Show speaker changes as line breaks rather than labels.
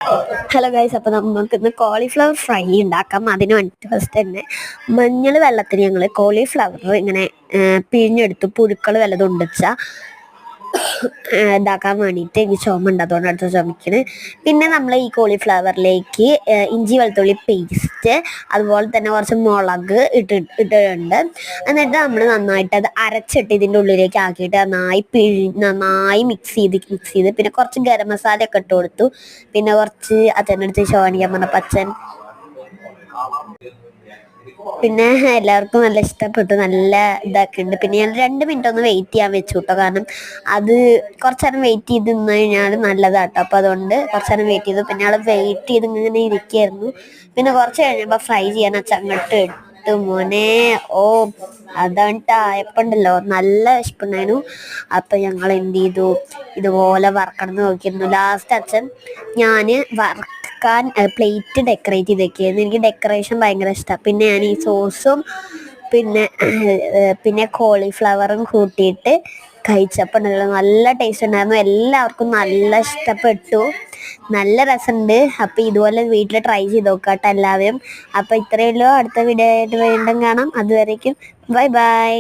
Hello guys, അപ്പോൾ നമുക്ക് ഇന്ന് കോളിഫ്ലവർ ഫ്രൈ ഉണ്ടാക്കാം. അതിന് വേണ്ടിയിട്ട് ഫസ്റ്റ് തന്നെ മഞ്ഞൾ വെള്ളത്തിന് ഞങ്ങൾ കോളിഫ്ലവർ ഇങ്ങനെ പിഴിഞ്ഞെടുത്തു. പുഴുക്കൾ വല്ലതും ഉണ്ടിച്ച ഇതാക്കാൻ വേണ്ടിയിട്ട് എനിക്ക് ചുമണ്ട്, അതുകൊണ്ട് അടുത്ത് ചുമക്കുന്നത്. പിന്നെ നമ്മൾ ഈ കോളിഫ്ലവറിലേക്ക് ഇഞ്ചി വെളുത്തുള്ളി പേസ്റ്റ്, അതുപോലെ തന്നെ കുറച്ച് മുളക് ഇട്ടിട്ടുണ്ട്. എന്നിട്ട് നമ്മൾ നന്നായിട്ട് അത് അരച്ചിട്ട് ഇതിൻ്റെ ഉള്ളിലേക്ക് ആക്കിയിട്ട് നന്നായി മിക്സ് ചെയ്ത് പിന്നെ കുറച്ച് ഗരം മസാല ഒക്കെ ഇട്ട് കൊടുത്തു. പിന്നെ കുറച്ച് അച്ഛനടുത്ത് ചോണിക്കാൻ പറഞ്ഞ പച്ചൻ. പിന്നെ എല്ലാവർക്കും നല്ല ഇഷ്ടപ്പെട്ടു, നല്ല ഇതൊക്കെ ഉണ്ട്. പിന്നെ ഞാൻ 2 മിനിറ്റ് ഒന്ന് വെയിറ്റ് ചെയ്യാൻ വെച്ചു കേട്ടോ, കാരണം അത് കുറച്ച് നേരം വെയിറ്റ് ചെയ്ത് നിന്ന് കഴിഞ്ഞാൽ നല്ലതാട്ടോ. അപ്പോൾ അതുകൊണ്ട് കുറച്ച് നേരം വെയിറ്റ് ചെയ്തു. പിന്നെ ആൾ വെയിറ്റ് ചെയ്ത് ഇങ്ങനെ ഇരിക്കുകയായിരുന്നു. പിന്നെ കുറച്ച് കഴിഞ്ഞപ്പോൾ ഫ്രൈ ചെയ്യാൻ അങ്ങോട്ട് ഇട്ടു. മോനെ ഓ അതാണ്ടാ എപ്പുണ്ടല്ലോ നല്ല വിശപ്പുണ്ടായിരുന്നു. അപ്പം ഞങ്ങൾ എന്ത് ചെയ്തു, ഇതുപോലെ വറക്കണം എന്ന് നോക്കിയിരുന്നു. ലാസ്റ്റ് അച്ഛൻ ഞാൻ വറക്കാൻ പ്ലേറ്റ് ഡെക്കറേറ്റ് ചെയ്തൊക്കെയായിരുന്നു. എനിക്ക് ഡെക്കറേഷൻ ഭയങ്കര ഇഷ്ടമാണ്. പിന്നെ ഞാൻ ഈ സോസും പിന്നെ കോളിഫ്ലവറും കൂട്ടിയിട്ട് കഴിച്ചപ്പോൾ നല്ല ടേസ്റ്റ് ഉണ്ടായിരുന്നു. എല്ലാവർക്കും നല്ല ഇഷ്ടപ്പെട്ടു, നല്ല രസമുണ്ട്. അപ്പോൾ ഇതുപോലെ വീട്ടിൽ ട്രൈ ചെയ്ത് നോക്കാട്ടോ എല്ലാവരും. അപ്പോൾ ഇത്രയേ ഉള്ളൂ. അടുത്ത വീഡിയോ ആയിട്ട് വീണ്ടും കാണാം. അതുവരേക്കും ബൈ ബൈ.